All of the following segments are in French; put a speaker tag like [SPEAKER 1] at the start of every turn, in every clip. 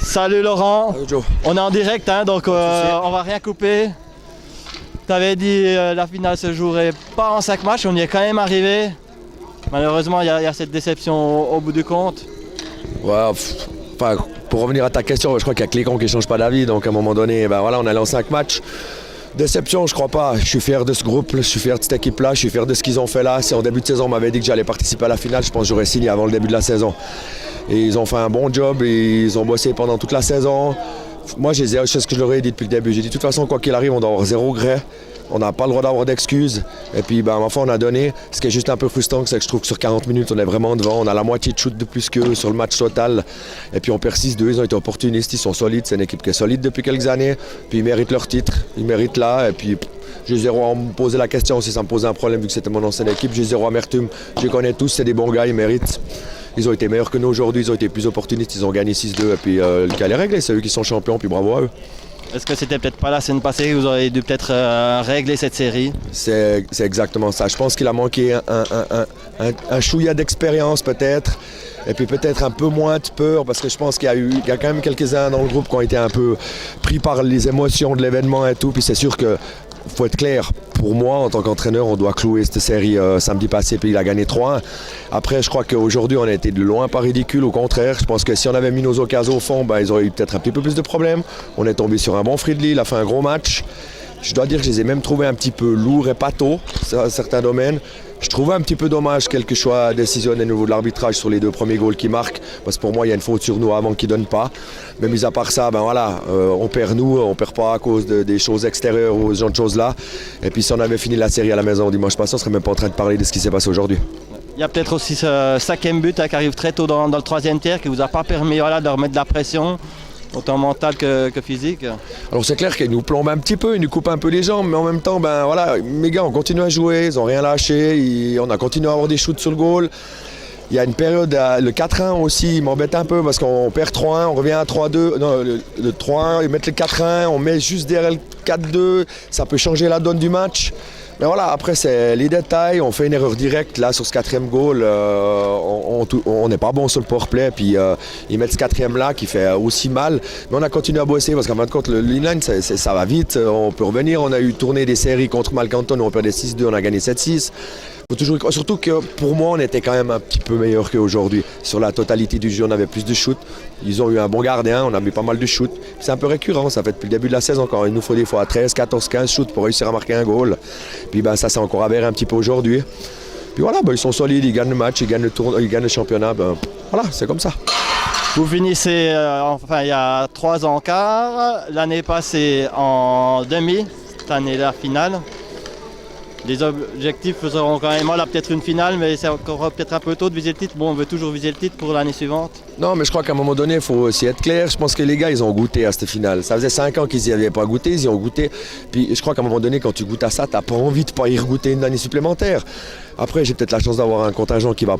[SPEAKER 1] Salut Laurent.
[SPEAKER 2] Salut Joe.
[SPEAKER 1] On est en direct, hein, donc on va rien couper. Tu avais dit la finale se jouerait pas en 5 matchs, on y est quand même arrivé. Malheureusement, il y a cette déception au bout du compte.
[SPEAKER 2] Ouais, pour revenir à ta question, je crois qu'il y a que les cons qui ne changent pas d'avis. Donc à un moment donné, on allait en 5 matchs. Déception, je crois pas. Je suis fier de ce groupe, je suis fier de cette équipe-là, je suis fier de ce qu'ils ont fait là. Si en début de saison, on m'avait dit que j'allais participer à la finale, je pense que j'aurais signé avant le début de la saison. Et ils ont fait un bon job, et ils ont bossé pendant toute la saison. Moi, c'est ce que je leur ai dit depuis le début. J'ai dit de toute façon, quoi qu'il arrive, on doit avoir 0 regret. On n'a pas le droit d'avoir d'excuses. Et puis, enfin, on a donné. Ce qui est juste un peu frustrant, c'est que je trouve que sur 40 minutes, on est vraiment devant. On a la moitié de shoot de plus qu'eux sur le match total. Et puis, on perd 6-2. Ils ont été opportunistes, ils sont solides. C'est une équipe qui est solide depuis quelques années. Puis, ils méritent leur titre. Ils méritent là. Et puis, j'ai zéro à me poser la question si ça me posait un problème vu que c'était mon ancienne équipe. J'ai zéro amertume. Je les connais tous, c'est des bons gars, ils méritent. Ils ont été meilleurs que nous aujourd'hui, ils ont été plus opportunistes, ils ont gagné 6-2. Et puis, le cas est réglé, c'est eux qui sont champions. Puis, bravo à eux.
[SPEAKER 1] Est-ce que c'était peut-être pas la semaine passée que vous auriez dû peut-être régler cette série?
[SPEAKER 2] C'est exactement ça. Je pense qu'il a manqué un chouïa d'expérience peut-être. Et puis peut-être un peu moins de peur parce que je pense qu'il y a quand même quelques-uns dans le groupe qui ont été un peu pris par les émotions de l'événement et tout. Puis c'est sûr que faut être clair, pour moi en tant qu'entraîneur, on doit clouer cette série samedi passé, puis il a gagné 3-1. Après, je crois qu'aujourd'hui, on a été de loin pas ridicule, au contraire. Je pense que si on avait mis nos occasions au fond, ils auraient eu peut-être un petit peu plus de problèmes. On est tombé sur un bon Fridley, il a fait un gros match. Je dois dire que je les ai même trouvés un petit peu lourds et pâteaux, dans certains domaines. Je trouvais un petit peu dommage quelques choix décisionnels au niveau de l'arbitrage sur les 2 premiers goals qui marquent, parce que pour moi, il y a une faute sur nous avant qu'ils ne donnent pas. Mais mis à part ça, on perd nous, on perd pas à cause des choses extérieures ou ce genre de choses-là. Et puis si on avait fini la série à la maison dimanche passé, on ne serait même pas en train de parler de ce qui s'est passé aujourd'hui.
[SPEAKER 1] Il y a peut-être aussi ce 5e but qui arrive très tôt dans le 3e tiers, qui ne vous a pas permis de leur mettre de la pression. Autant mental que physique.
[SPEAKER 2] Alors c'est clair qu'ils nous plombent un petit peu, ils nous coupent un peu les jambes, mais en même temps, mes gars, on continue à jouer, ils n'ont rien lâché, on a continué à avoir des shoots sur le goal. Il y a une période, le 4-1 aussi, il m'embête un peu parce qu'on perd 3-1, on revient à 3-2, non, le 3-1, ils mettent le 4-1, on met juste derrière le 4-2, ça peut changer la donne du match. Mais voilà, après c'est les détails, on fait une erreur directe là sur ce 4e goal, on n'est pas bon sur le powerplay, puis ils mettent ce 4e là qui fait aussi mal, mais on a continué à bosser parce qu'en fin de compte le line ça va vite, on peut revenir, on a eu tourné des séries contre Malcanton, on perdait 6-2, on a gagné 7-6. Faut toujours, surtout que pour moi on était quand même un petit peu meilleur qu'aujourd'hui. Sur la totalité du jeu on avait plus de shoots. Ils ont eu un bon gardien, on a mis pas mal de shoots. C'est un peu récurrent, ça fait depuis le début de la saison encore. Il nous faut des fois 13, 14, 15 shoots pour réussir à marquer un goal. Puis ça s'est encore avéré un petit peu aujourd'hui. Puis voilà, ils sont solides, ils gagnent le match, ils gagnent le tournoi, ils gagnent le championnat. Voilà, c'est comme ça.
[SPEAKER 1] Vous finissez il y a 3 ans en quart, l'année passée en demi, cette année la finale. Les objectifs seront quand même là, peut-être une finale, mais c'est encore peut-être un peu tôt de viser le titre. Bon, on veut toujours viser le titre pour l'année suivante.
[SPEAKER 2] Non, mais je crois qu'à un moment donné, il faut aussi être clair. Je pense que les gars, ils ont goûté à cette finale. Ça faisait 5 ans qu'ils n'y avaient pas goûté, ils y ont goûté. Puis je crois qu'à un moment donné, quand tu goûtes à ça, tu n'as pas envie de pas y regoûter une année supplémentaire. Après, j'ai peut-être la chance d'avoir un contingent qui va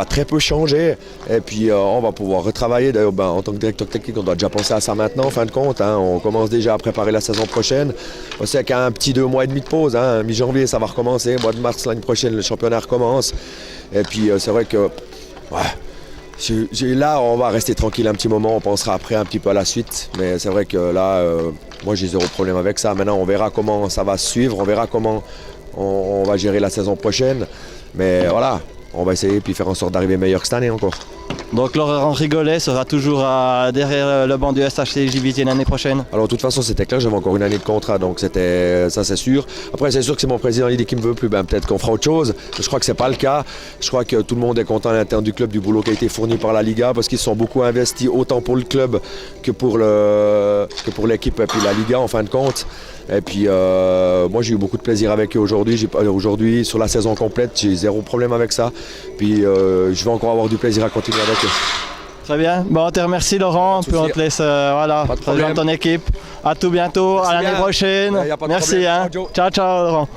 [SPEAKER 2] très peu changer. Et puis, on va pouvoir retravailler. D'ailleurs, en tant que directeur technique, on doit déjà penser à ça maintenant, en fin de compte. On commence déjà à préparer la saison prochaine. On sait qu'il y a un petit 2 mois et demi de pause. Mi-janvier, ça va recommencer. Mois de mars, l'année prochaine, le championnat recommence. Et puis, c'est vrai que... là, on va rester tranquille un petit moment. On pensera après un petit peu à la suite. Mais c'est vrai que là, moi, j'ai zéro problème avec ça. Maintenant, on verra comment ça va se suivre. On verra comment on va gérer la saison prochaine. Mais voilà, on va essayer puis faire en sorte d'arriver meilleur que cette année encore.
[SPEAKER 1] Donc Laurent Rigolet sera toujours derrière le banc du SHC Givisiez l'année prochaine?
[SPEAKER 2] Alors de toute façon c'était clair, j'avais encore une année de contrat, donc ça c'est sûr. Après c'est sûr que si mon président il dit qu'il ne me veut plus, peut-être qu'on fera autre chose. Je crois que c'est pas le cas. Je crois que tout le monde est content à l'intérieur du club du boulot qui a été fourni par la Liga parce qu'ils se sont beaucoup investis autant pour le club que pour l'équipe et puis la Liga en fin de compte. Et puis moi j'ai eu beaucoup de plaisir avec eux aujourd'hui. Aujourd'hui sur la saison complète, j'ai zéro problème avec ça. Puis je vais encore avoir du plaisir à continuer avec eux.
[SPEAKER 1] Très bien. Bon, on te remercie Laurent. Puis on te laisse rejoindre ton équipe. À tout bientôt. Merci à l'année prochaine. Merci. Ciao, ciao Laurent.